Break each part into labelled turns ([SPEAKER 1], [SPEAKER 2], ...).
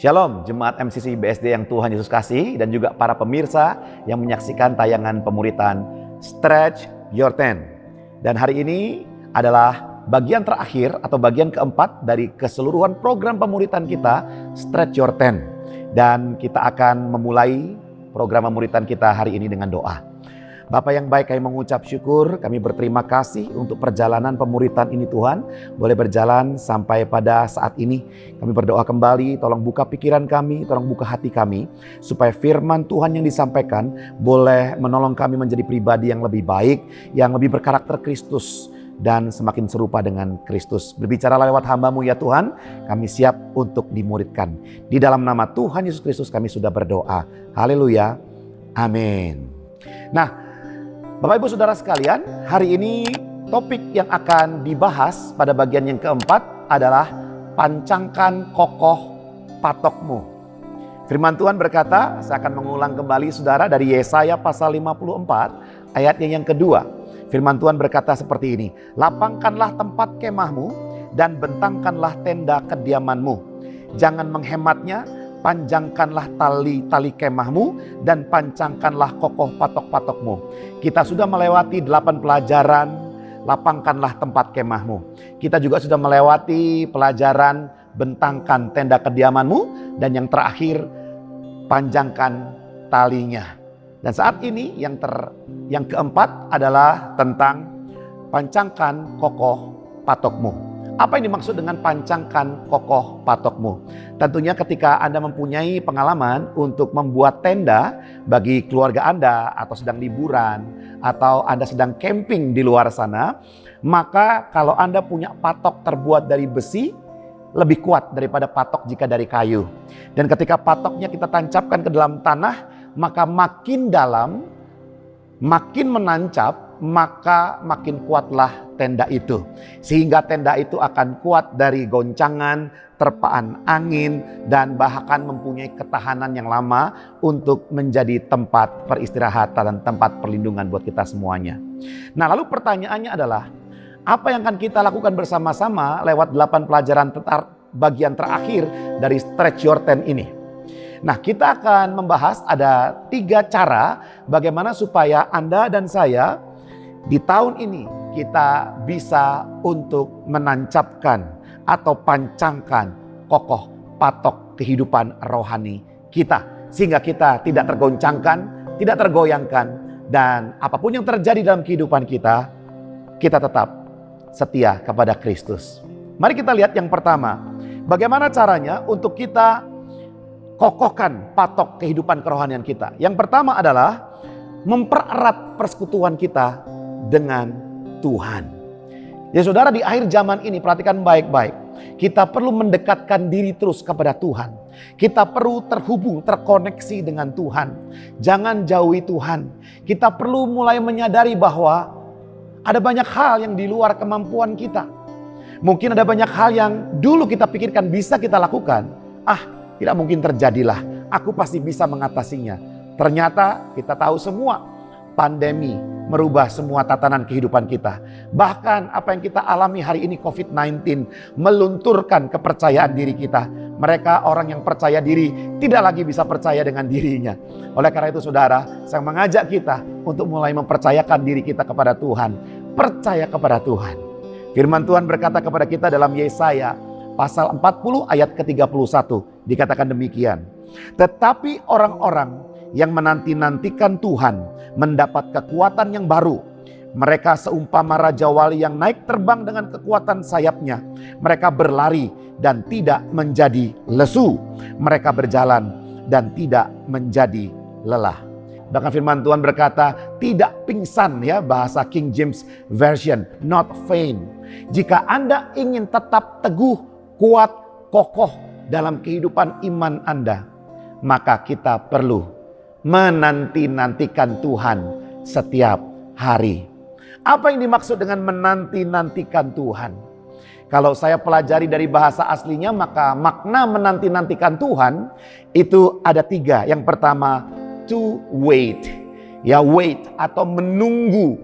[SPEAKER 1] Shalom Jemaat MCC BSD yang Tuhan Yesus kasih dan juga para pemirsa yang menyaksikan tayangan pemuritan Stretch Your Tent. Dan hari ini adalah bagian terakhir atau bagian keempat dari keseluruhan program pemuritan kita Stretch Your Tent. Dan kita akan memulai program pemuritan kita hari ini dengan doa. Bapa yang baik, kami mengucap syukur, kami berterima kasih untuk perjalanan pemuritan ini Tuhan. Boleh berjalan sampai pada saat ini. Kami berdoa kembali, tolong buka pikiran kami, tolong buka hati kami. Supaya firman Tuhan yang disampaikan boleh menolong kami menjadi pribadi yang lebih baik, yang lebih berkarakter Kristus dan semakin serupa dengan Kristus. Berbicaralah lewat hamba-Mu ya Tuhan, kami siap untuk dimuridkan. Di dalam nama Tuhan Yesus Kristus kami sudah berdoa. Haleluya. Amin. Nah, Bapak Ibu Saudara sekalian, hari ini topik yang akan dibahas pada bagian yang keempat adalah pancangkan kokoh patokmu. Firman Tuhan berkata, saya akan mengulang kembali saudara dari Yesaya pasal 54 ayatnya yang kedua. Firman Tuhan berkata seperti ini, lapangkanlah tempat kemahmu dan bentangkanlah tenda kediamanmu. Jangan menghematnya, panjangkanlah tali-tali kemahmu dan pancangkanlah kokoh patok-patokmu. Kita sudah melewati 8 pelajaran, lapangkanlah tempat kemahmu. Kita juga sudah melewati pelajaran bentangkan tenda kediamanmu dan yang terakhir panjangkan talinya. Dan saat ini yang keempat adalah tentang pancangkan kokoh patokmu. Apa yang dimaksud dengan pancangkan kokoh patokmu? Tentunya ketika Anda mempunyai pengalaman untuk membuat tenda bagi keluarga Anda atau sedang liburan atau Anda sedang camping di luar sana, maka kalau Anda punya patok terbuat dari besi, lebih kuat daripada patok jika dari kayu. Dan ketika patoknya kita tancapkan ke dalam tanah, maka makin dalam, makin menancap, maka makin kuatlah tenda itu. Sehingga tenda itu akan kuat dari goncangan, terpaan angin, dan bahkan mempunyai ketahanan yang lama untuk menjadi tempat peristirahatan dan tempat perlindungan buat kita semuanya. Nah, lalu pertanyaannya adalah, apa yang akan kita lakukan bersama-sama lewat 8 pelajaran bagian terakhir dari Stretch Your Tent ini? Nah, kita akan membahas ada 3 cara bagaimana supaya Anda dan saya di tahun ini kita bisa untuk menancapkan atau pancangkan kokoh patok kehidupan rohani kita. Sehingga kita tidak tergoncangkan, tidak tergoyangkan. Dan apapun yang terjadi dalam kehidupan kita, kita tetap setia kepada Kristus. Mari kita lihat yang pertama. Bagaimana caranya untuk kita kokohkan patok kehidupan kerohanian kita. Yang pertama adalah mempererat persekutuan kita dengan Tuhan. Ya saudara, di akhir zaman ini perhatikan baik-baik. Kita perlu mendekatkan diri terus kepada Tuhan. Kita perlu terhubung, terkoneksi dengan Tuhan. Jangan jauhi Tuhan. Kita perlu mulai menyadari bahwa ada banyak hal yang di luar kemampuan kita. Mungkin ada banyak hal yang dulu kita pikirkan bisa kita lakukan. Tidak mungkin terjadilah. Aku pasti bisa mengatasinya. Ternyata kita tahu semua pandemi merubah semua tatanan kehidupan kita. Bahkan apa yang kita alami hari ini COVID-19 melunturkan kepercayaan diri kita. Mereka orang yang percaya diri tidak lagi bisa percaya dengan dirinya. Oleh karena itu saudara, saya mengajak kita untuk mulai mempercayakan diri kita kepada Tuhan. Percaya kepada Tuhan. Firman Tuhan berkata kepada kita dalam Yesaya pasal 40 ayat ke-31. Dikatakan demikian. Tetapi orang-orang yang menanti-nantikan Tuhan mendapat kekuatan yang baru. Mereka seumpama raja wali yang naik terbang dengan kekuatan sayapnya. Mereka berlari dan tidak menjadi lesu. Mereka berjalan dan tidak menjadi lelah. Bahkan firman Tuhan berkata tidak pingsan, ya, bahasa King James Version, not faint. Jika Anda ingin tetap teguh, kuat, kokoh dalam kehidupan iman Anda, maka kita perlu menanti-nantikan Tuhan setiap hari. Apa yang dimaksud dengan menanti-nantikan Tuhan? Kalau saya pelajari dari bahasa aslinya, maka makna menanti-nantikan Tuhan itu ada 3. Yang pertama, to wait. Ya, wait atau menunggu.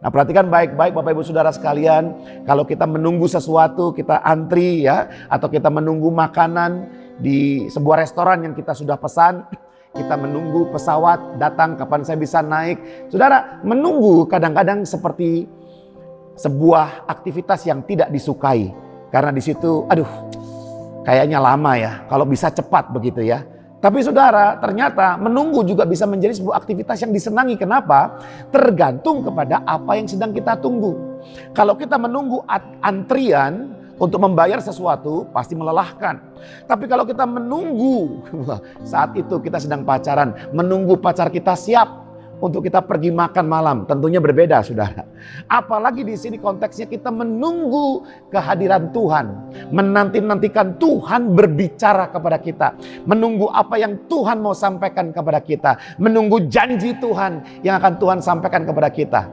[SPEAKER 1] Nah, perhatikan baik-baik Bapak Ibu Saudara sekalian, kalau kita menunggu sesuatu, kita antri ya, atau kita menunggu makanan, di sebuah restoran yang kita sudah pesan. Kita menunggu pesawat datang, kapan saya bisa naik. Saudara, menunggu kadang-kadang seperti sebuah aktivitas yang tidak disukai. Karena di situ, kayaknya lama ya, kalau bisa cepat begitu ya. Tapi saudara, ternyata menunggu juga bisa menjadi sebuah aktivitas yang disenangi. Kenapa? Tergantung kepada apa yang sedang kita tunggu. Kalau kita menunggu antrian untuk membayar sesuatu, pasti melelahkan. Tapi kalau kita menunggu, saat itu kita sedang pacaran, menunggu pacar kita siap untuk kita pergi makan malam, tentunya berbeda saudara. Apalagi di sini konteksnya kita menunggu kehadiran Tuhan. Menanti-nantikan Tuhan berbicara kepada kita. Menunggu apa yang Tuhan mau sampaikan kepada kita. Menunggu janji Tuhan yang akan Tuhan sampaikan kepada kita.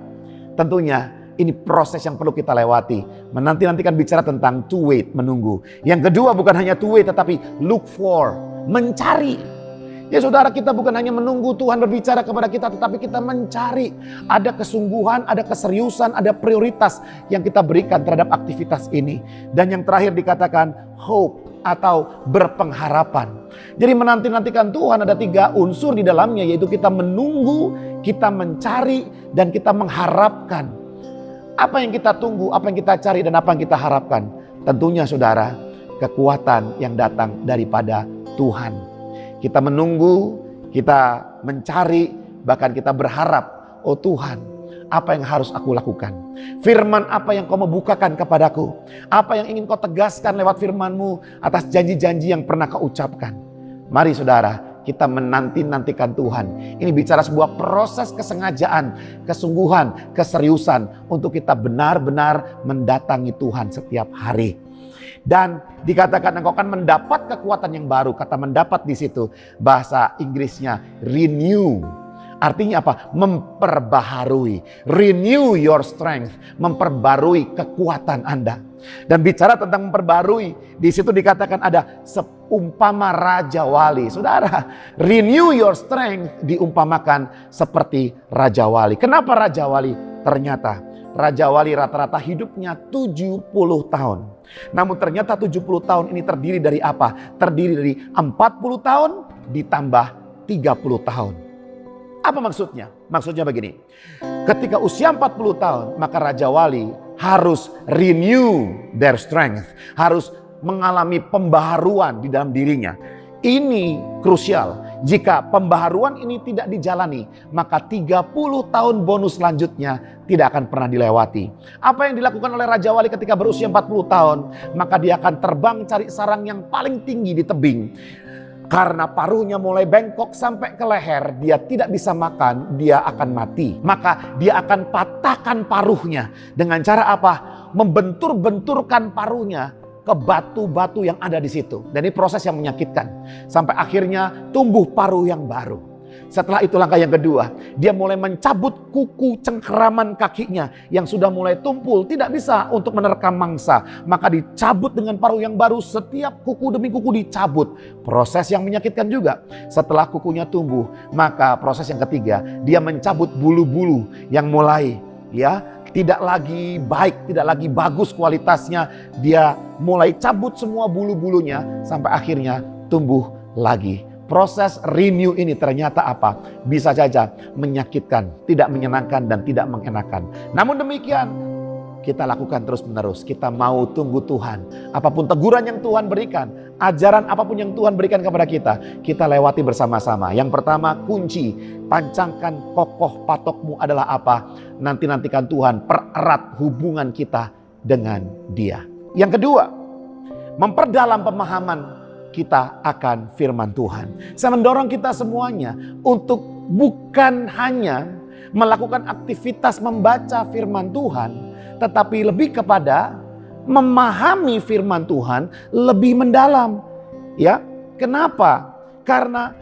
[SPEAKER 1] Tentunya ini proses yang perlu kita lewati. Menanti-nantikan bicara tentang to wait, menunggu. Yang kedua bukan hanya to wait tetapi look for, mencari. Ya saudara, kita bukan hanya menunggu Tuhan berbicara kepada kita, tetapi kita mencari. Ada kesungguhan, ada keseriusan, ada prioritas yang kita berikan terhadap aktivitas ini. Dan yang terakhir dikatakan hope atau berpengharapan. Jadi menanti-nantikan Tuhan ada 3 unsur di dalamnya, yaitu kita menunggu, kita mencari, dan kita mengharapkan. Apa yang kita tunggu, apa yang kita cari, dan apa yang kita harapkan? Tentunya saudara, kekuatan yang datang daripada Tuhan. Kita menunggu, kita mencari, bahkan kita berharap, oh Tuhan, apa yang harus aku lakukan? Firman apa yang kau mau bukakan kepadaku? Apa yang ingin kau tegaskan lewat firman-Mu atas janji-janji yang pernah kau ucapkan? Mari saudara, kita menanti-nantikan Tuhan. Ini bicara sebuah proses kesengajaan, kesungguhan, keseriusan untuk kita benar-benar mendatangi Tuhan setiap hari. Dan dikatakan engkau akan mendapat kekuatan yang baru. Kata mendapat di situ bahasa Inggrisnya renew. Artinya apa? Memperbaharui. Renew your strength. Memperbarui kekuatan Anda. Dan bicara tentang memperbarui, di situ dikatakan ada seumpama Raja Wali. Saudara, renew your strength diumpamakan seperti Raja Wali. Kenapa Raja Wali? Ternyata Raja Wali rata-rata hidupnya 70 tahun. Namun ternyata 70 tahun ini terdiri dari apa? Terdiri dari 40 tahun ditambah 30 tahun. Apa maksudnya? Maksudnya begini. Ketika usia 40 tahun, maka Raja Wali harus renew their strength. Harus mengalami pembaharuan di dalam dirinya. Ini krusial. Jika pembaharuan ini tidak dijalani, maka 30 tahun bonus selanjutnya tidak akan pernah dilewati. Apa yang dilakukan oleh Raja Wali ketika berusia 40 tahun? Maka dia akan terbang cari sarang yang paling tinggi di tebing. Karena paruhnya mulai bengkok sampai ke leher, dia tidak bisa makan, dia akan mati. Maka dia akan patahkan paruhnya. Dengan cara apa? Membentur-benturkan paruhnya ke batu-batu yang ada di situ. Dan ini proses yang menyakitkan. Sampai akhirnya tumbuh paruh yang baru. Setelah itu langkah yang kedua, dia mulai mencabut kuku cengkeraman kakinya yang sudah mulai tumpul, tidak bisa untuk menerkam mangsa. Maka dicabut dengan paruh yang baru, setiap kuku demi kuku dicabut. Proses yang menyakitkan juga. Setelah kukunya tumbuh, maka proses yang ketiga, dia mencabut bulu-bulu yang mulai tidak lagi baik, tidak lagi bagus kualitasnya. Dia mulai cabut semua bulu-bulunya sampai akhirnya tumbuh lagi. Proses renew ini ternyata apa? Bisa saja menyakitkan, tidak menyenangkan dan tidak mengenakan. Namun demikian, kita lakukan terus-menerus. Kita mau tunggu Tuhan. Apapun teguran yang Tuhan berikan, ajaran apapun yang Tuhan berikan kepada kita lewati bersama-sama. Yang pertama, kunci, pancangkan kokoh patokmu adalah apa? Nanti-nantikan Tuhan, pererat hubungan kita dengan Dia. Yang kedua, memperdalam pemahaman kita akan firman Tuhan. Saya mendorong kita semuanya untuk bukan hanya melakukan aktivitas membaca firman Tuhan, tetapi lebih kepada memahami firman Tuhan lebih mendalam. Ya, kenapa? Karena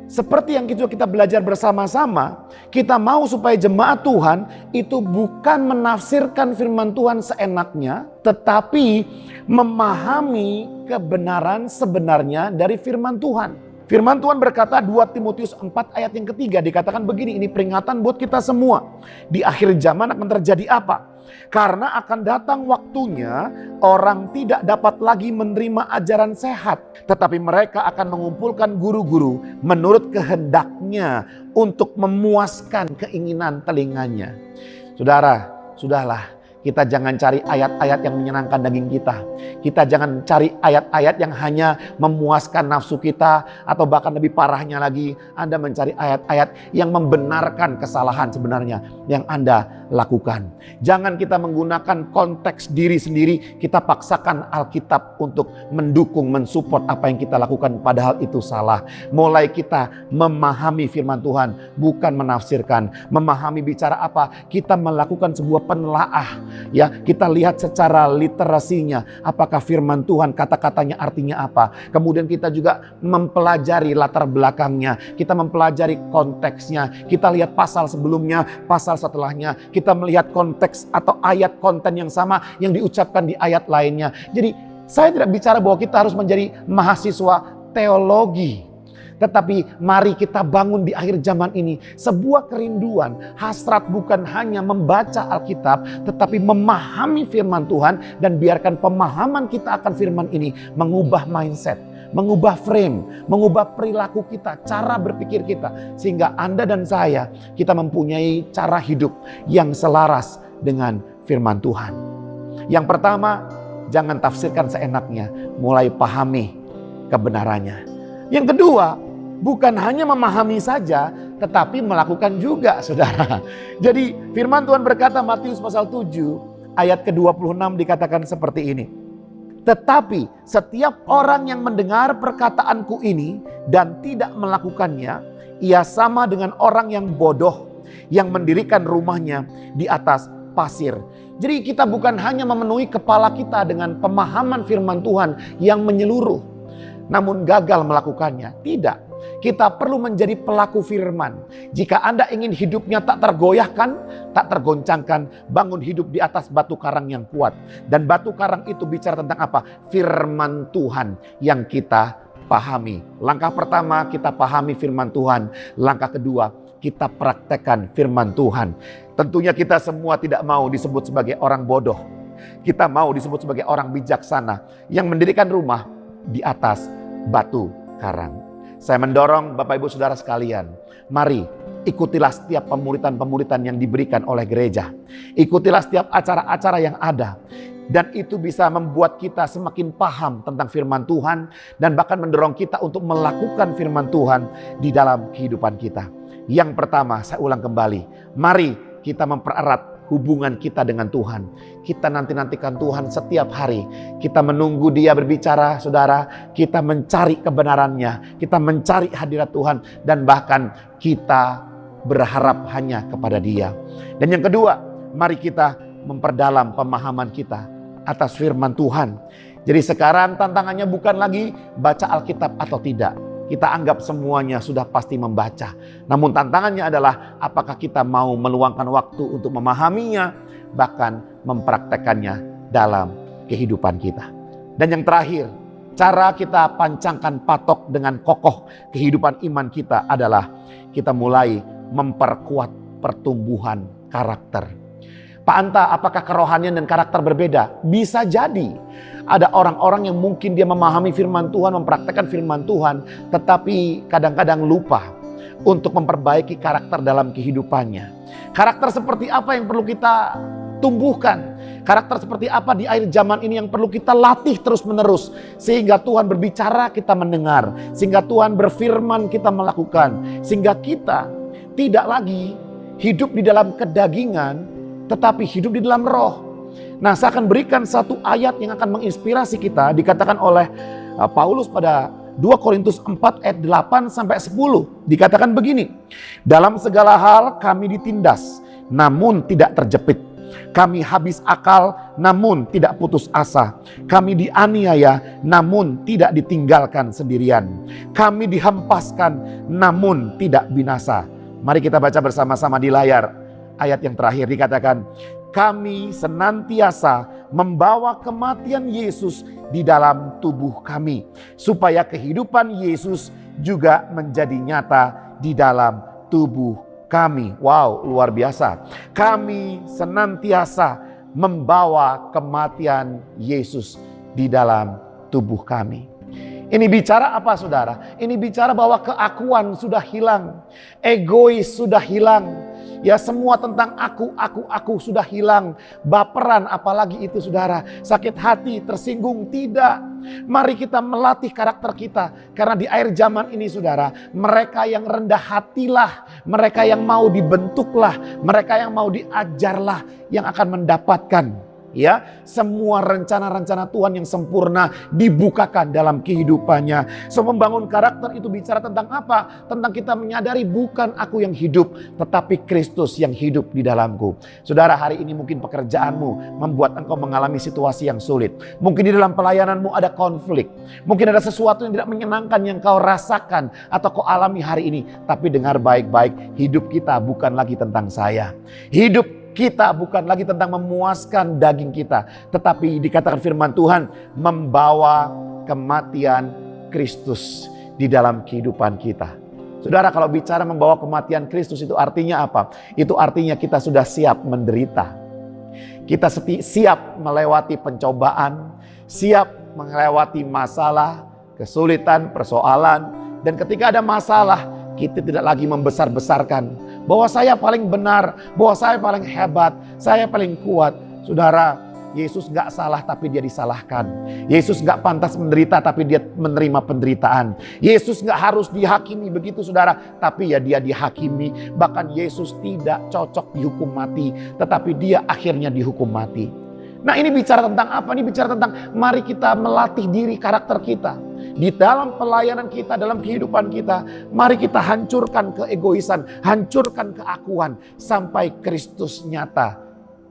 [SPEAKER 1] seperti yang kita belajar bersama-sama, kita mau supaya jemaat Tuhan itu bukan menafsirkan firman Tuhan seenaknya, tetapi memahami kebenaran sebenarnya dari firman Tuhan. Firman Tuhan berkata 2 Timotius 4 ayat yang ketiga dikatakan begini, ini peringatan buat kita semua. Di akhir zaman akan terjadi apa? Karena akan datang waktunya orang tidak dapat lagi menerima ajaran sehat, tetapi mereka akan mengumpulkan guru-guru menurut kehendaknya untuk memuaskan keinginan telinganya. Saudara, sudahlah. Kita jangan cari ayat-ayat yang menyenangkan daging kita. Kita jangan cari ayat-ayat yang hanya memuaskan nafsu kita. Atau bahkan lebih parahnya lagi, Anda mencari ayat-ayat yang membenarkan kesalahan sebenarnya yang Anda lakukan. Jangan kita menggunakan konteks diri sendiri. Kita paksakan Alkitab untuk mendukung, mensupport apa yang kita lakukan. Padahal itu salah. Mulai kita memahami firman Tuhan, bukan menafsirkan. Memahami bicara apa, kita melakukan sebuah penelaah. Ya, kita lihat secara literasinya, apakah firman Tuhan kata-katanya artinya apa. Kemudian kita juga mempelajari latar belakangnya, kita mempelajari konteksnya, kita lihat pasal sebelumnya, pasal setelahnya, kita melihat konteks atau ayat konten yang sama yang diucapkan di ayat lainnya. Jadi saya tidak bicara bahwa kita harus menjadi mahasiswa teologi. Tetapi mari kita bangun di akhir zaman ini sebuah kerinduan, hasrat bukan hanya membaca Alkitab, tetapi memahami firman Tuhan, dan biarkan pemahaman kita akan firman ini mengubah mindset, mengubah frame, mengubah perilaku kita, cara berpikir kita, sehingga Anda dan saya, kita mempunyai cara hidup yang selaras dengan firman Tuhan. Yang pertama, jangan tafsirkan seenaknya, mulai pahami kebenarannya. Yang kedua, bukan hanya memahami saja, tetapi melakukan juga, saudara. Jadi firman Tuhan berkata, Matius pasal 7 ayat ke-26 dikatakan seperti ini. Tetapi setiap orang yang mendengar perkataanku ini dan tidak melakukannya, ia sama dengan orang yang bodoh yang mendirikan rumahnya di atas pasir. Jadi kita bukan hanya memenuhi kepala kita dengan pemahaman firman Tuhan yang menyeluruh, namun gagal melakukannya. Tidak. Kita perlu menjadi pelaku firman. Jika Anda ingin hidupnya tak tergoyahkan, tak tergoncangkan, bangun hidup di atas batu karang yang kuat. Dan batu karang itu bicara tentang apa? Firman Tuhan yang kita pahami. Langkah pertama, kita pahami firman Tuhan. Langkah kedua, kita praktekkan firman Tuhan. Tentunya kita semua tidak mau disebut sebagai orang bodoh. Kita mau disebut sebagai orang bijaksana yang mendirikan rumah di atas batu karang. Saya mendorong Bapak Ibu Saudara sekalian, mari ikutilah setiap pemuritan-pemuritan yang diberikan oleh gereja. Ikutilah setiap acara-acara yang ada. Dan itu bisa membuat kita semakin paham tentang firman Tuhan, dan bahkan mendorong kita untuk melakukan firman Tuhan di dalam kehidupan kita. Yang pertama, saya ulang kembali, mari kita mempererat hubungan kita dengan Tuhan. Kita nanti-nantikan Tuhan setiap hari. Kita menunggu Dia berbicara, saudara. Kita mencari kebenarannya. Kita mencari hadirat Tuhan. Dan bahkan kita berharap hanya kepada Dia. Dan yang kedua, mari kita memperdalam pemahaman kita atas firman Tuhan. Jadi sekarang tantangannya bukan lagi baca Alkitab atau tidak. Kita anggap semuanya sudah pasti membaca. Namun tantangannya adalah apakah kita mau meluangkan waktu untuk memahaminya, bahkan mempraktekannya dalam kehidupan kita. Dan yang terakhir, cara kita pancangkan patok dengan kokoh kehidupan iman kita adalah kita mulai memperkuat pertumbuhan karakter. Pak Anta, apakah kerohanian dan karakter berbeda? Bisa jadi. Ada orang-orang yang mungkin dia memahami firman Tuhan, mempraktekkan firman Tuhan, tetapi kadang-kadang lupa untuk memperbaiki karakter dalam kehidupannya. Karakter seperti apa yang perlu kita tumbuhkan? Karakter seperti apa di akhir zaman ini yang perlu kita latih terus-menerus, sehingga Tuhan berbicara kita mendengar, sehingga Tuhan berfirman kita melakukan, sehingga kita tidak lagi hidup di dalam kedagingan, tetapi hidup di dalam roh. Nah, saya akan berikan satu ayat yang akan menginspirasi kita, dikatakan oleh Paulus pada 2 Korintus 4 ayat 8 sampai 10. Dikatakan begini, dalam segala hal kami ditindas, namun tidak terjepit. Kami habis akal, namun tidak putus asa. Kami dianiaya, namun tidak ditinggalkan sendirian. Kami dihempaskan, namun tidak binasa. Mari kita baca bersama-sama di layar. Ayat yang terakhir dikatakan, kami senantiasa membawa kematian Yesus di dalam tubuh kami, supaya kehidupan Yesus juga menjadi nyata di dalam tubuh kami. Wow, luar biasa. Kami senantiasa membawa kematian Yesus di dalam tubuh kami. Ini bicara apa saudara? Ini bicara bahwa keakuan sudah hilang. Egois sudah hilang. Ya, semua tentang aku sudah hilang. Baperan apalagi itu saudara. Sakit hati, tersinggung, tidak. Mari kita melatih karakter kita. Karena di akhir zaman ini saudara, mereka yang rendah hatilah, mereka yang mau dibentuklah, mereka yang mau diajarlah yang akan mendapatkan ya semua rencana-rencana Tuhan yang sempurna dibukakan dalam kehidupannya. So, membangun karakter itu bicara tentang apa? Tentang kita menyadari bukan aku yang hidup, tetapi Kristus yang hidup di dalamku. Saudara, hari ini mungkin pekerjaanmu membuat engkau mengalami situasi yang sulit. Mungkin di dalam pelayananmu ada konflik. Mungkin ada sesuatu yang tidak menyenangkan yang kau rasakan atau kau alami hari ini. Tapi dengar baik-baik, hidup kita bukan lagi tentang saya. Hidup kita bukan lagi tentang memuaskan daging kita, tetapi dikatakan firman Tuhan membawa kematian Kristus di dalam kehidupan kita. Saudara, kalau bicara membawa kematian Kristus itu artinya apa? Itu artinya kita sudah siap menderita. Kita siap melewati pencobaan, siap melewati masalah, kesulitan, persoalan. Dan ketika ada masalah, kita tidak lagi membesar-besarkan bahwa saya paling benar, bahwa saya paling hebat, saya paling kuat. Saudara, Yesus gak salah tapi dia disalahkan. Yesus gak pantas menderita tapi dia menerima penderitaan. Yesus gak harus dihakimi begitu saudara, tapi ya dia dihakimi. Bahkan Yesus tidak cocok dihukum mati, tetapi dia akhirnya dihukum mati. Nah, ini bicara tentang apa? Ini bicara tentang mari kita melatih diri karakter kita. Di dalam pelayanan kita, dalam kehidupan kita, mari kita hancurkan keegoisan, hancurkan keakuan sampai Kristus nyata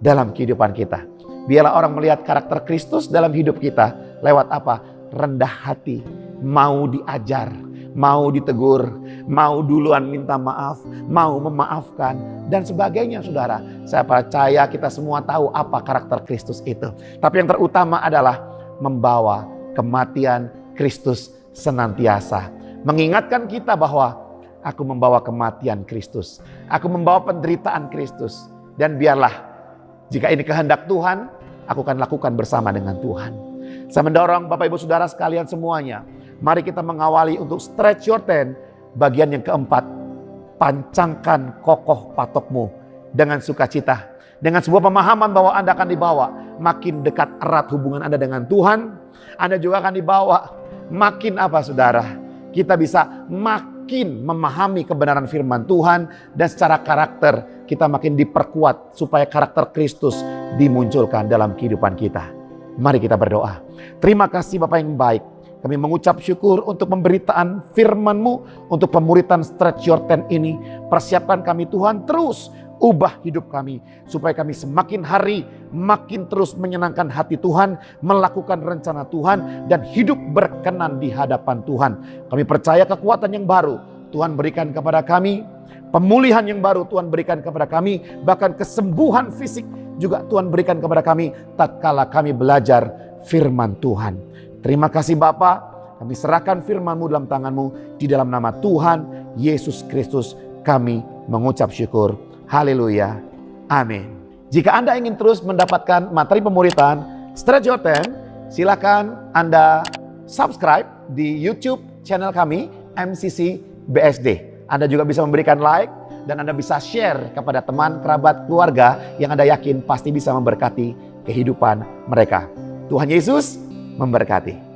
[SPEAKER 1] dalam kehidupan kita. Biarlah orang melihat karakter Kristus dalam hidup kita lewat apa? Rendah hati, mau diajar, mau ditegur, mau duluan minta maaf, mau memaafkan, dan sebagainya saudara. Saya percaya kita semua tahu apa karakter Kristus itu. Tapi yang terutama adalah membawa kematian Kristus senantiasa. Mengingatkan kita bahwa aku membawa kematian Kristus. Aku membawa penderitaan Kristus. Dan biarlah jika ini kehendak Tuhan, aku akan lakukan bersama dengan Tuhan. Saya mendorong Bapak Ibu Saudara sekalian semuanya. Mari kita mengawali untuk stretch your tent. Bagian yang keempat, pancangkan kokoh patokmu dengan sukacita. Dengan sebuah pemahaman bahwa Anda akan dibawa makin dekat erat hubungan Anda dengan Tuhan. Anda juga akan dibawa makin apa saudara? Kita bisa makin memahami kebenaran firman Tuhan. Dan secara karakter kita makin diperkuat supaya karakter Kristus dimunculkan dalam kehidupan kita. Mari kita berdoa. Terima kasih Bapa yang baik. Kami mengucap syukur untuk pemberitaan firman-Mu, untuk pemuritan Stretch Your Tent ini. Persiapkan kami Tuhan, terus ubah hidup kami. Supaya kami semakin hari makin terus menyenangkan hati Tuhan, melakukan rencana Tuhan, dan hidup berkenan di hadapan Tuhan. Kami percaya kekuatan yang baru Tuhan berikan kepada kami. Pemulihan yang baru Tuhan berikan kepada kami. Bahkan kesembuhan fisik juga Tuhan berikan kepada kami tatkala kami belajar firman Tuhan. Terima kasih Bapa, kami serahkan firman-Mu dalam tangan-Mu. Di dalam nama Tuhan Yesus Kristus kami mengucap syukur. Haleluya. Amin. Jika Anda ingin terus mendapatkan materi pemuritan Stretch Your Tent, silakan Anda subscribe di YouTube channel kami MCC BSD. Anda juga bisa memberikan like dan Anda bisa share kepada teman, kerabat, keluarga yang Anda yakin pasti bisa memberkati kehidupan mereka. Tuhan Yesus memberkati.